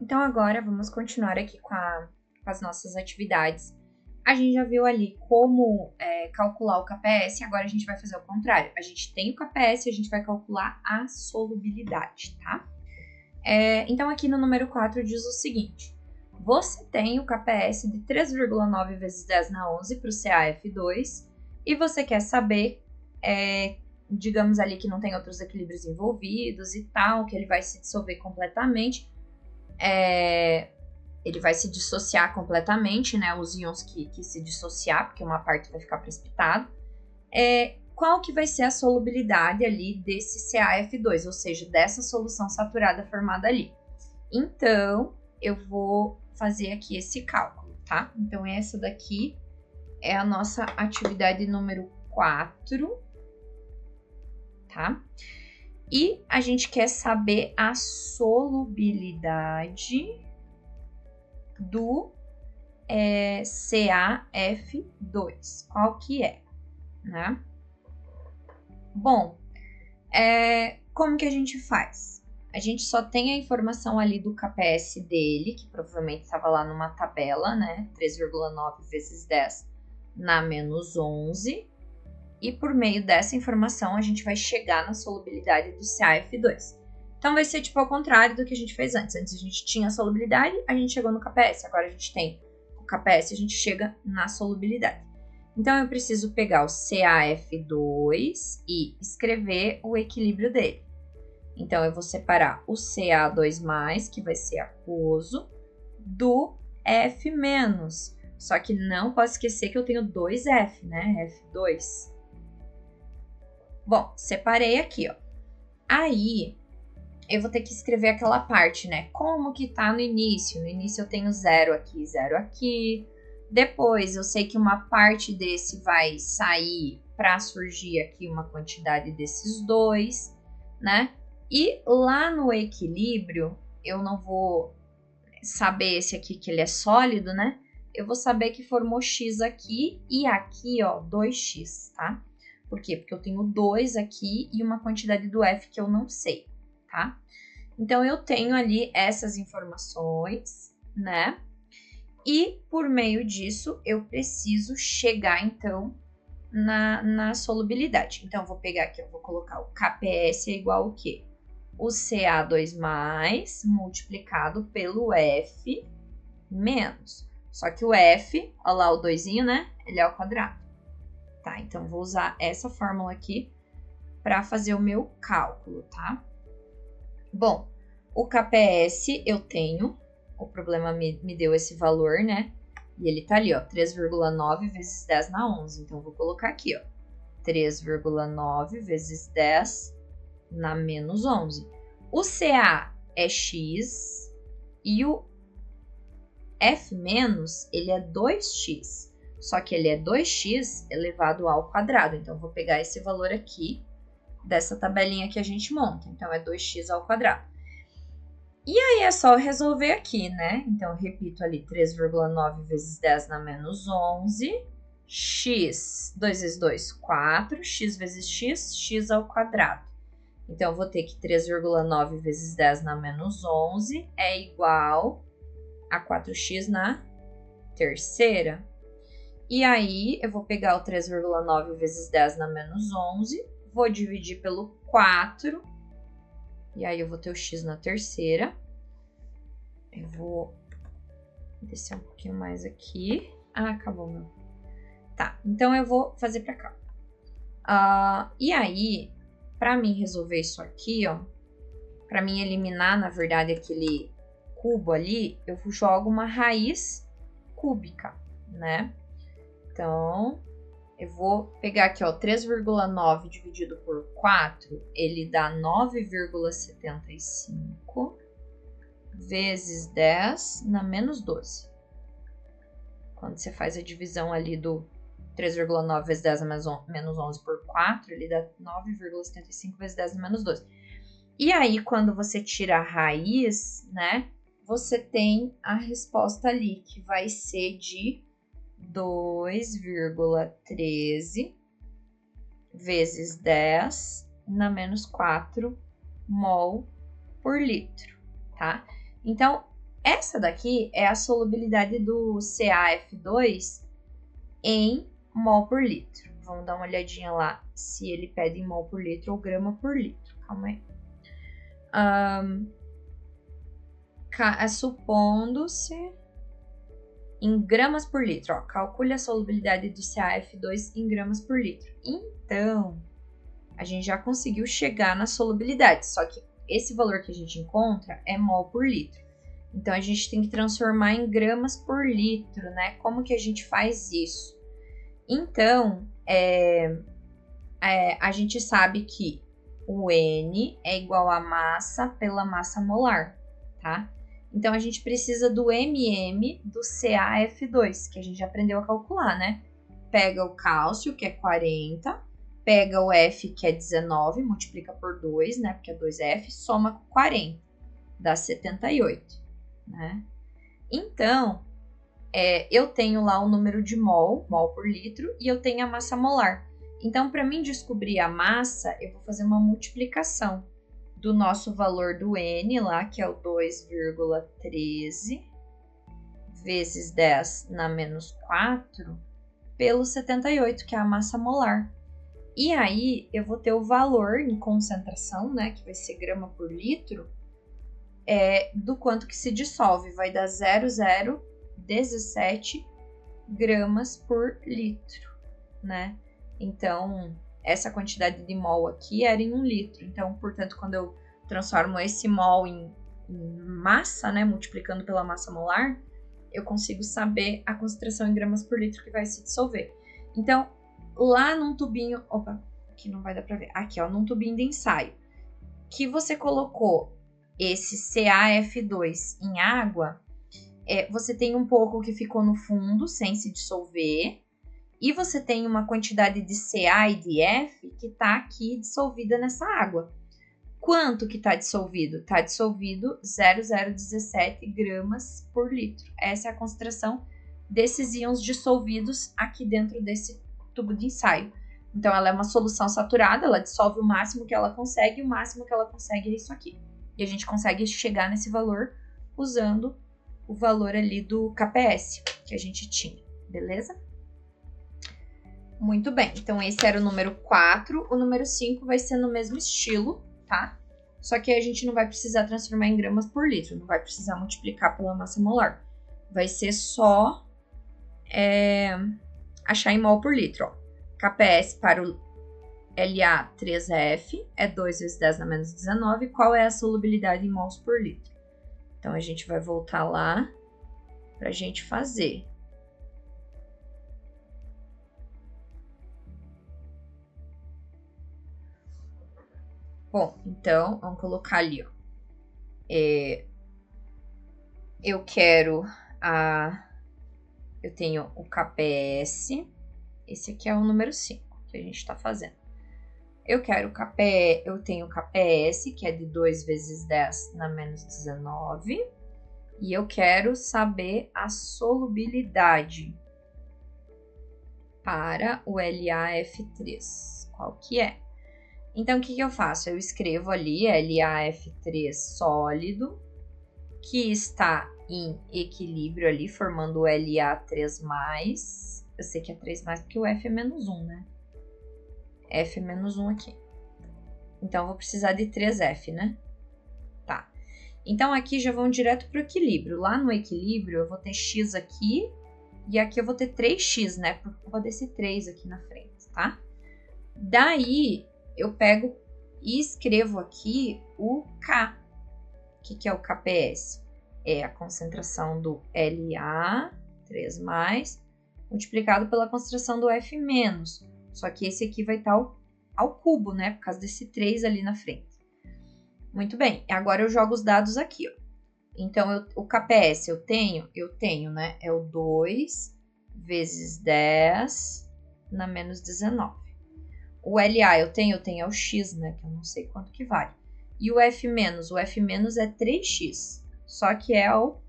Então, agora vamos continuar aqui com as nossas atividades. A gente já viu ali como calcular o KPS, agora a gente vai fazer o contrário. A gente tem o KPS e a gente vai calcular a solubilidade, tá? Então, aqui no número 4 diz o seguinte. Você tem o KPS de 3,9 vezes 10 na 11 para o CaF2 e você quer saber, digamos ali que não tem outros equilíbrios envolvidos e tal, que ele vai se dissolver completamente. Ele vai se dissociar completamente, né? Os íons que se dissociar, porque uma parte vai ficar precipitado. Qual que vai ser a solubilidade ali desse CaF2, ou seja, dessa solução saturada formada ali? Então, eu vou fazer aqui esse cálculo, tá? Então, essa daqui é a nossa atividade número 4, tá? E a gente quer saber a solubilidade do CaF2. Qual que é, né? Bom, como que a gente faz? A gente só tem a informação ali do KPS dele, que provavelmente estava lá numa tabela, né? 3,9 vezes 10 na menos 11. E por meio dessa informação, a gente vai chegar na solubilidade do CaF2. Então, vai ser tipo ao contrário do que a gente fez antes. Antes a gente tinha a solubilidade, a gente chegou no KPS. Agora a gente tem o KPS, a gente chega na solubilidade. Então, eu preciso pegar o CaF2 e escrever o equilíbrio dele. Então, eu vou separar o Ca2+, que vai ser aquoso, do F-. Só que não posso esquecer que eu tenho 2F, né? F2. Bom, separei aqui, ó. Aí, eu vou ter que escrever aquela parte, né? Como que tá no início? No início eu tenho 0 aqui, 0 aqui. Depois, eu sei que uma parte desse vai sair para surgir aqui uma quantidade desses dois, né? E lá no equilíbrio, eu não vou saber esse aqui que ele é sólido, né? Eu vou saber que formou X aqui e aqui, ó, 2X, tá? Por quê? Porque eu tenho 2 aqui e uma quantidade do F que eu não sei, tá? Então, eu tenho ali essas informações, né? E, por meio disso, eu preciso chegar, então, na solubilidade. Então, eu vou pegar aqui, eu vou colocar o KPS é igual ao quê? O Ca2+ multiplicado pelo F menos. Só que o F, olha lá o 2zinho, né? Ele é ao quadrado. Tá, então vou usar essa fórmula aqui para fazer o meu cálculo, tá? Bom, o KPS eu tenho, o problema me deu esse valor, né? E ele tá ali, ó, 3,9 vezes 10 na 11. Então, eu vou colocar aqui, ó, 3,9 vezes 10 na menos 11. O Ca é X e o F-, ele é 2X. Só que ele é 2x elevado ao quadrado. Então, eu vou pegar esse valor aqui dessa tabelinha que a gente monta. Então, é 2x ao quadrado. E aí, é só resolver aqui, né? Então, eu repito ali, 3,9 vezes 10 na menos 11. X, 2 vezes 2, 4. X vezes x, x ao quadrado. Então, eu vou ter que 3,9 vezes 10 na menos 11 é igual a 4x na terceira. E aí, eu vou pegar o 3,9 vezes 10 na menos 11, vou dividir pelo 4, e aí eu vou ter o x na terceira. Eu vou descer um pouquinho mais aqui. Ah, acabou meu. Tá, então eu vou fazer pra cá. E aí, pra mim resolver isso aqui, ó, pra mim eliminar, na verdade, aquele cubo ali, eu jogo uma raiz cúbica, né? Então, eu vou pegar aqui, ó, 3,9 dividido por 4, ele dá 9,75 vezes 10 na menos 12. Quando você faz a divisão ali do 3,9 vezes 10 na menos 11 por 4, ele dá 9,75 vezes 10 na menos 12. E aí, quando você tira a raiz, né, você tem a resposta ali, que vai ser de 2,13 vezes 10 na menos 4 mol por litro, tá? Então, Essa daqui é a solubilidade do CaF2 em mol por litro. Vamos dar uma olhadinha lá se ele pede em mol por litro ou grama por litro. Calma aí. Supondo-se em gramas por litro. Ó, calcule a solubilidade do CaF2 em gramas por litro. Então, a gente já conseguiu chegar na solubilidade, só que esse valor que a gente encontra é mol por litro. Então, a gente tem que transformar em gramas por litro, né? Como que a gente faz isso? Então, a gente sabe que o N é igual a massa pela massa molar, tá? Então, a gente precisa do MM do CaF2, que a gente já aprendeu a calcular, né? Pega o cálcio, que é 40, pega o F, que é 19, multiplica por 2, né? Porque é 2F, soma com 40, dá 78, né? Então, eu tenho lá o número de mol por litro, e eu tenho a massa molar. Então, para mim descobrir a massa, eu vou fazer uma multiplicação do nosso valor do N lá, que é o 2,13 vezes 10 na menos 4, pelo 78, que é a massa molar. E aí, eu vou ter o valor em concentração, né, que vai ser grama por litro, do quanto que se dissolve. Vai dar 0,017 gramas por litro, né? Então, essa quantidade de mol aqui era em 1 litro. Então, portanto, quando eu transformo esse mol em massa, né, multiplicando pela massa molar, eu consigo saber a concentração em gramas por litro que vai se dissolver. Então, lá num tubinho... Opa, aqui não vai dar pra ver. Aqui, ó, num tubinho de ensaio, que você colocou esse CaF2 em água, você tem um pouco que ficou no fundo, sem se dissolver, e você tem uma quantidade de Ca e de F que está aqui dissolvida nessa água. Quanto que está dissolvido? Está dissolvido 0,017 gramas por litro. Essa é a concentração desses íons dissolvidos aqui dentro desse tubo de ensaio. Então, ela é uma solução saturada, ela dissolve o máximo que ela consegue, e o máximo que ela consegue é isso aqui. E a gente consegue chegar nesse valor usando o valor ali do KPS que a gente tinha, beleza? Muito bem, então esse era o número 4, o número 5 vai ser no mesmo estilo, tá? Só que a gente não vai precisar transformar em gramas por litro, não vai precisar multiplicar pela massa molar. Vai ser só achar em mol por litro, ó. KPS para o La3F é 2 vezes 10 na menos 19. Qual é a solubilidade em mols por litro? Então, a gente vai voltar lá para a gente fazer. Bom, então, vamos colocar ali, ó. Eu tenho o KPS. Esse aqui é o número 5 que a gente está fazendo. Eu tenho o KPS, que é de 2 vezes 10 na menos 19. E eu quero saber a solubilidade para o LaF3. Qual que é? Então, o que eu faço? Eu escrevo ali LaF3 sólido, que está em equilíbrio ali, formando o La3+. Eu sei que é 3+, porque o F é menos 1, né? F é menos 1 aqui. Então, eu vou precisar de 3F, né? Tá. Então, aqui já vão direto para o equilíbrio. Lá no equilíbrio, eu vou ter X aqui, e aqui eu vou ter 3X, né? Por culpa desse 3 aqui na frente, tá? Daí, eu pego e escrevo aqui o K. O que é o KPS? É a concentração do La3+, multiplicado pela concentração do F-. Só que esse aqui vai estar ao cubo, né? Por causa desse 3 ali na frente. Muito bem. Agora eu jogo os dados aqui, ó. Então, o KPS eu tenho, né? É o 2 vezes 10 na menos 19. O LA eu tenho é o X, né? Que eu não sei quanto que vale. E o F-, o F- é 3x. Só que é ao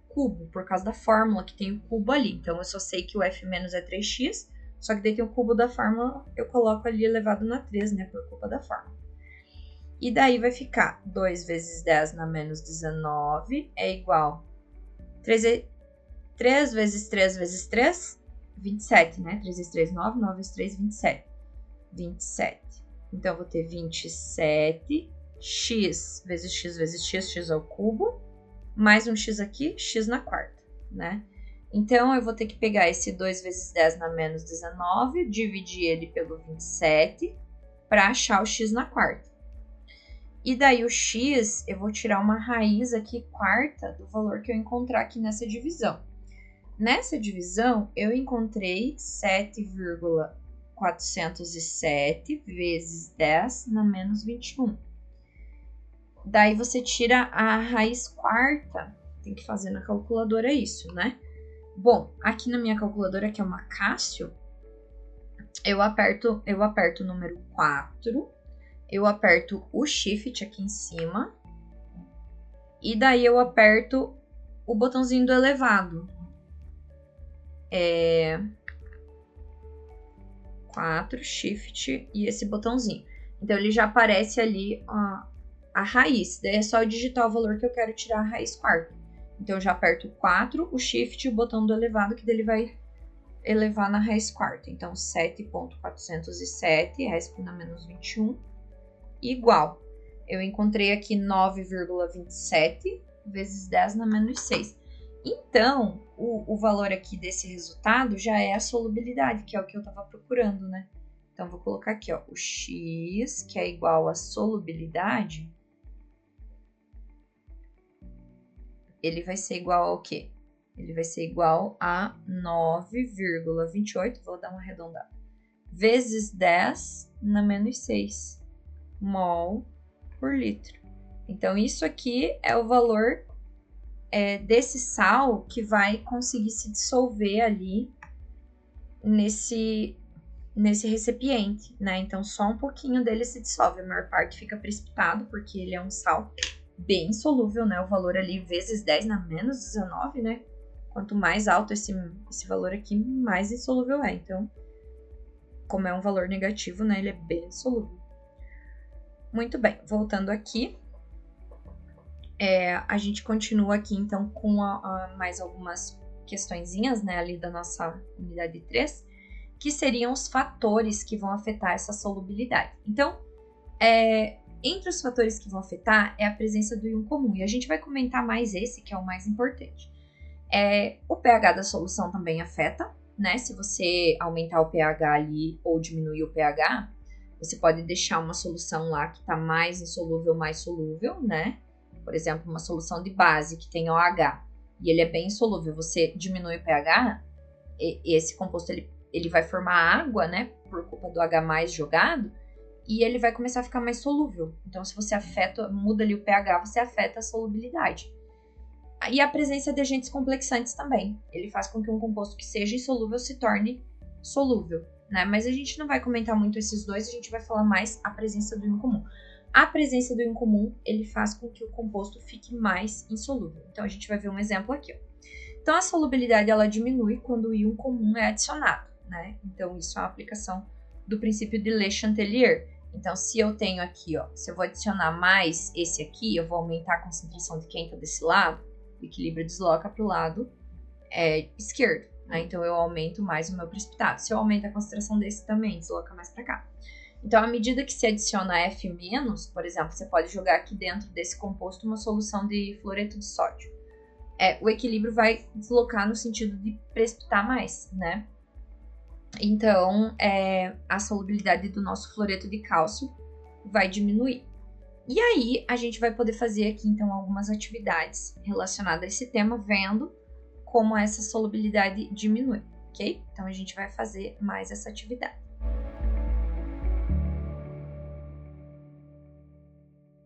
cubo, por causa da fórmula que tem o cubo ali. Então, eu só sei que o F- é 3x, só que daí tem o cubo da fórmula, eu coloco ali elevado na 3, né? Por culpa da fórmula. E daí vai ficar 2 vezes 10 na menos 19 é igual 3 vezes 3 vezes 3, 27, né? 3 vezes 3, 9, 9 vezes 3, 27. 27. Então, eu vou ter 27, x vezes x vezes x, x ao cubo, mais um x aqui, x na quarta, né? Então, eu vou ter que pegar esse 2 vezes 10 na menos 19, dividir ele pelo 27, para achar o x na quarta. E daí o x, eu vou tirar uma raiz aqui quarta do valor que eu encontrar aqui nessa divisão. Nessa divisão, eu encontrei 7,407 vezes 10 na menos 21. Daí você tira a raiz quarta, tem que fazer na calculadora isso, né? Bom, aqui na minha calculadora, que é uma Cássio, eu aperto o número 4, eu aperto o Shift aqui em cima, e daí eu aperto o botãozinho do elevado. 4, Shift e esse botãozinho. Então, ele já aparece ali a raiz. Daí é só eu digitar o valor que eu quero tirar a raiz quarta. Então, eu já aperto o 4, o Shift e o botão do elevado, que dele vai elevar na raiz quarta. Então, 7,407, raiz na menos 21, igual. Eu encontrei aqui 9,27 vezes 10 na menos 6. Então, o valor aqui desse resultado já é a solubilidade, que é o que eu estava procurando, né? Então, vou colocar aqui, ó, o x, que é igual a solubilidade, ele vai ser igual ao quê? Ele vai ser igual a 9,28, vou dar uma arredondada, vezes 10 na menos 6 mol por litro. Então, isso aqui é o valor desse sal que vai conseguir se dissolver ali nesse recipiente, né? Então, só um pouquinho dele se dissolve. A maior parte fica precipitado, porque ele é um sal bem insolúvel, né? O valor ali vezes 10 na menos 19, né? Quanto mais alto esse valor aqui, mais insolúvel é. Então, como é um valor negativo, né? Ele é bem insolúvel. Muito bem, voltando aqui. A gente continua aqui, então, com mais algumas questõezinhas, né, ali da nossa unidade 3, que seriam os fatores que vão afetar essa solubilidade. Então, entre os fatores que vão afetar é a presença do íon comum, e a gente vai comentar mais esse, que é o mais importante. O pH da solução também afeta, né, se você aumentar o pH ali ou diminuir o pH, você pode deixar uma solução lá que está mais insolúvel, mais solúvel, né? Por exemplo, uma solução de base que tem OH e ele é bem insolúvel, você diminui o pH, esse composto ele vai formar água, né, por culpa do H+ jogado, e ele vai começar a ficar mais solúvel. Então, se você muda ali o pH, você afeta a solubilidade. E a presença de agentes complexantes também. Ele faz com que um composto que seja insolúvel se torne solúvel, né? Mas a gente não vai comentar muito esses dois, a gente vai falar mais a presença do íon comum. A presença do íon comum, ele faz com que o composto fique mais insolúvel. Então, a gente vai ver um exemplo aqui, ó. Então, a solubilidade, ela diminui quando o íon comum é adicionado, né? Então, isso é uma aplicação do princípio de Le Chatelier. Então, se eu tenho aqui, ó, se eu vou adicionar mais esse aqui, eu vou aumentar a concentração de quem está desse lado, o equilíbrio desloca para o lado esquerdo, né? Então, eu aumento mais o meu precipitado. Se eu aumento a concentração desse também, desloca mais para cá. Então, à medida que se adiciona F-, por exemplo, você pode jogar aqui dentro desse composto uma solução de fluoreto de sódio. O equilíbrio vai deslocar no sentido de precipitar mais, né? Então, a solubilidade do nosso fluoreto de cálcio vai diminuir. E aí, a gente vai poder fazer aqui, então, algumas atividades relacionadas a esse tema, vendo como essa solubilidade diminui, ok? Então, a gente vai fazer mais essa atividade.